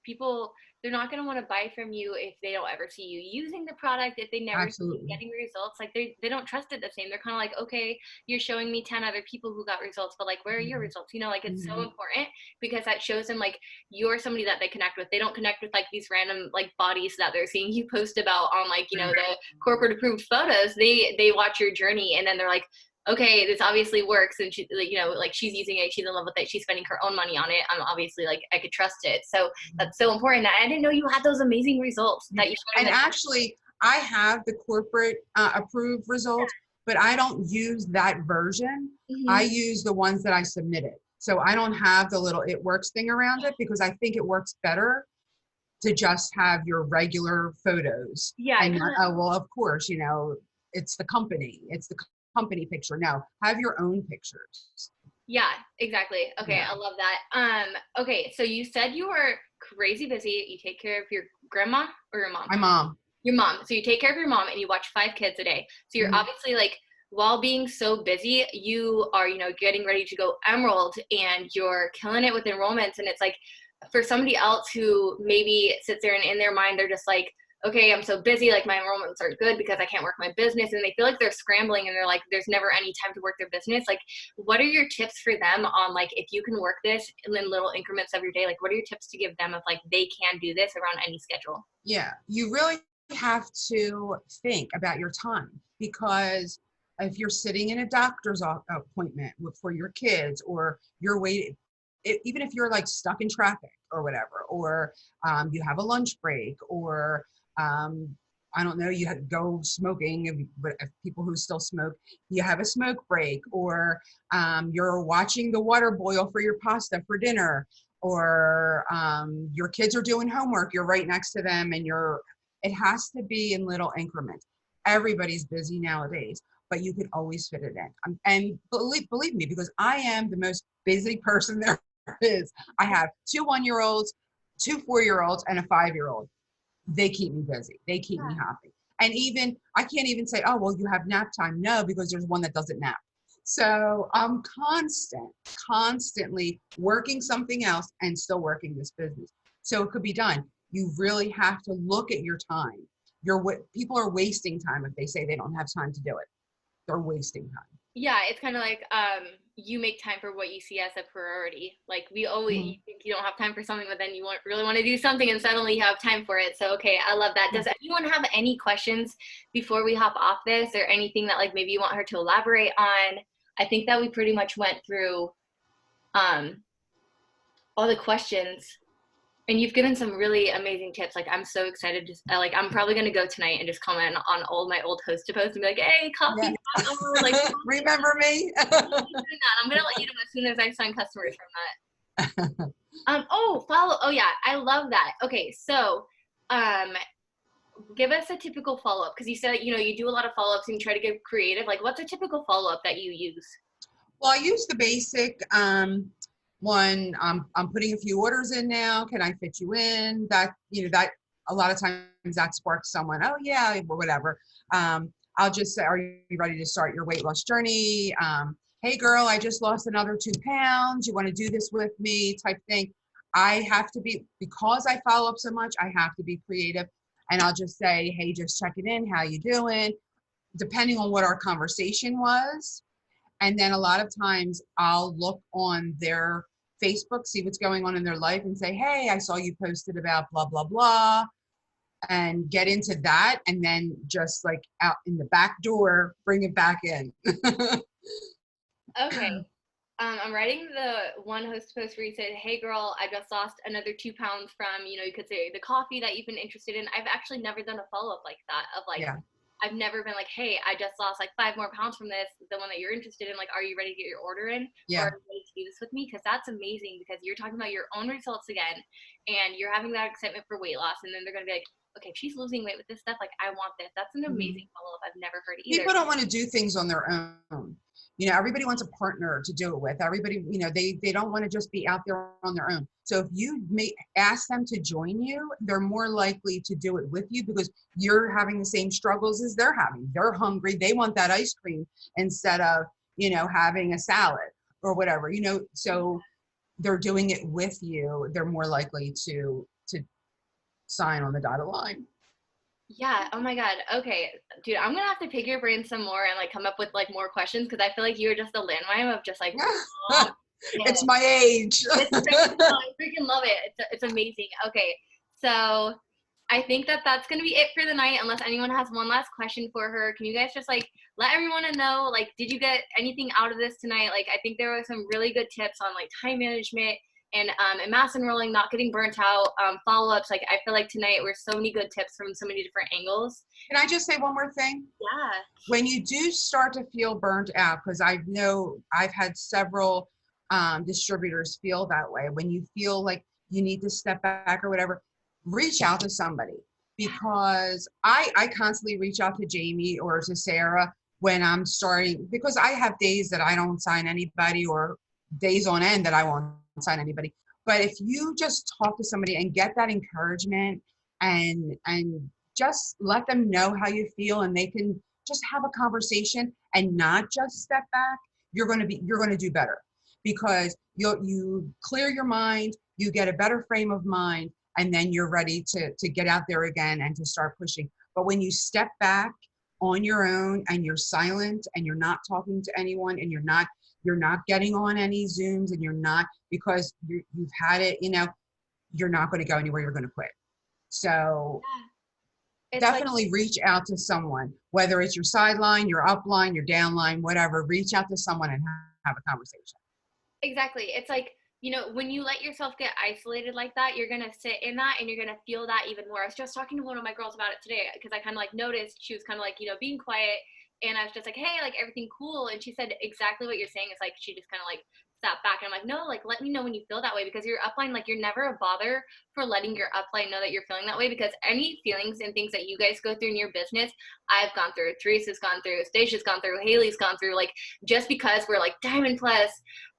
people, they're not going to want to buy from you if they don't ever see you using the product, if they never see you getting results. Like they don't trust it the same. They're kind of like, okay, you're showing me 10 other people who got results, but like, where are your results? Like it's so important because that shows them like you're somebody that they connect with. They don't connect with like these random like bodies that they're seeing you post about on like, the corporate approved photos. They watch your journey and then they're like, okay, this obviously works, and she, like she's using it, she's in love with it, she's spending her own money on it. I'm obviously like I could trust it. So that's so important. I didn't know you had those amazing results that you. And actually, I have the corporate approved results, but I don't use that version. I use the ones that I submitted. So I don't have the little it works thing around it because I think it works better to just have your regular photos. Yeah. And well, of course, it's the company. It's the company picture. No, have your own pictures. Yeah, exactly. Okay, Yeah. I love that. Okay, so you said you were crazy busy. You take care of your grandma or your mom? My mom. Your mom. So you take care of your mom and you watch 5 kids a day. So you're Mhm. obviously like, while being so busy, you are, getting ready to go Emerald and you're killing it with enrollments. And it's like, for somebody else who maybe sits there and in their mind, they're just like, okay, I'm so busy, like my enrollments are good because I can't work my business. And they feel like they're scrambling and they're like, there's never any time to work their business. Like, what are your tips for them on like, if you can work this in little increments of your day, like what are your tips to give them if like they can do this around any schedule? Yeah, you really have to think about your time, because if you're sitting in a doctor's appointment for your kids, or you're waiting, even if you're like stuck in traffic or whatever, or you have a lunch break, or I don't know, you have to go smoking, but if people who still smoke, you have a smoke break, or you're watching the water boil for your pasta for dinner, or your kids are doing homework, you're right next to them, and it has to be in little increments. Everybody's busy nowadays, but you can always fit it in. And believe me, because I am the most busy person there is. I have 2 1-year-olds, 2 4-year-olds, and a 5-year-old. They keep me busy. They keep me happy. And even, I can't even say, oh, well, you have nap time. No, because there's one that doesn't nap. So I'm constantly working something else and still working this business. So it could be done. You really have to look at your time. People are wasting time if they say they don't have time to do it. They're wasting time. Yeah, it's kind of like you make time for what you see as a priority. Like we always you think you don't have time for something, but then you really want to do something and suddenly you have time for it. So, okay, I love that. Does anyone have any questions before we hop off this, or anything that like maybe you want her to elaborate on? I think that we pretty much went through all the questions. And you've given some really amazing tips. Like, I'm so excited. Like, I'm probably going to go tonight and just comment on all my old host to post and be like, hey, coffee. Yeah. Like, remember me? I'm going to let you know as soon as I sign customers from that. Oh, yeah, I love that. Okay, so give us a typical follow-up, because you said, you do a lot of follow-ups and you try to get creative. Like, what's a typical follow-up that you use? Well, I use the basic one. I'm putting a few orders in now. Can I fit you in? That a lot of times that sparks someone. Oh yeah, or whatever. I'll just say, are you ready to start your weight loss journey? Hey girl, I just lost another 2 pounds. You want to do this with me? Type thing. I have to be, because I follow up so much, I have to be creative, and I'll just say, hey, just checking in. How you doing? Depending on what our conversation was. And then a lot of times I'll look on their Facebook, see what's going on in their life, and say, hey, I saw you posted about blah, blah, blah, and get into that. And then just like out in the back door, bring it back in. Okay. I'm writing the one host post where you said, hey girl, I just lost another 2 pounds from, you could say the coffee that you've been interested in. I've actually never done a follow-up like that of like, Yeah. I've never been like, hey, I just lost like 5 more pounds from this, the one that you're interested in. Like, are you ready to get your order in? Yeah. Or are you ready to do this with me? Because that's amazing, because you're talking about your own results again, and you're having that excitement for weight loss. And then they're going to be like, okay, if she's losing weight with this stuff, like, I want this. That's an amazing follow-up. I've never heard either. People don't want to do things on their own. Everybody wants a partner to do it with. Everybody, they don't want to just be out there on their own. So if you may ask them to join you, they're more likely to do it with you, because you're having the same struggles as they're having. They're hungry. They want that ice cream instead of, having a salad or whatever, so they're doing it with you. They're more likely to sign on the dotted line. Yeah. Oh my God. Okay, dude, I'm gonna have to pick your brain some more and like come up with like more questions, because I feel like you're just a landmine of just like. It's my age. I freaking love it. It's amazing. Okay, so I think that's gonna be it for the night, unless anyone has one last question for her. Can you guys just like let everyone know, like, did you get anything out of this tonight? Like, I think there were some really good tips on like time management and mass enrolling, not getting burnt out, follow-ups. Like, I feel like tonight were so many good tips from so many different angles. Can I just say one more thing? Yeah. When you do start to feel burnt out, because I know I've had several distributors feel that way. When you feel like you need to step back or whatever, reach out to somebody, because I constantly reach out to Jamie or to Sarah, when I'm starting, because I have days that I don't sign anybody or days on end that I won't sign anybody. But if you just talk to somebody and get that encouragement and just let them know how you feel, and they can just have a conversation and not just step back, you're going to do better, because you clear your mind, you get a better frame of mind, and then you're ready to get out there again and to start pushing. But when you step back on your own and you're silent and you're not talking to anyone and you're not getting on any Zooms, and you're not, because you've had it, you're not going to go anywhere, you're going to quit. So It's definitely reach out to someone, whether it's your sideline, your upline, your downline, whatever. Reach out to someone and have a conversation. Exactly. It's like, when you let yourself get isolated like that, you're going to sit in that and you're going to feel that even more. I was just talking to one of my girls about it today, because I kind of like noticed she was kind of like, being quiet. And I was just like, hey, like, everything cool? And she said exactly what you're saying. It's like, she just kind of like sat back. And I'm like, no, like, let me know when you feel that way, because your upline, like, you're never a bother for letting your upline know that you're feeling that way, because any feelings and things that you guys go through in your business, I've gone through, Teresa's gone through, Stacey's gone through, Haley's gone through. Like, just because we're like Diamond Plus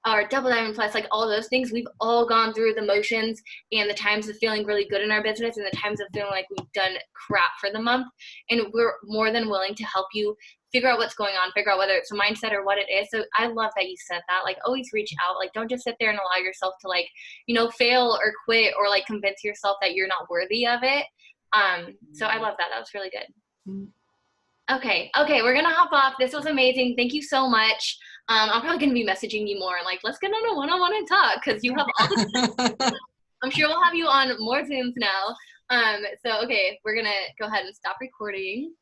or Double Diamond Plus, like all those things, we've all gone through the motions, and the times of feeling really good in our business and the times of feeling like we've done crap for the month. And we're more than willing to help you figure out what's going on, figure out whether it's a mindset or what it is. So I love that you said that. Like, always reach out. Like, don't just sit there and allow yourself to, like, fail or quit or like convince yourself that you're not worthy of it. So I love that. That was really good. Okay, we're gonna hop off. This was amazing. Thank you so much. I'm probably gonna be messaging you more and like, let's get on a one-on-one and talk, because you have all the I'm sure we'll have you on more Zooms now. So okay, we're gonna go ahead and stop recording.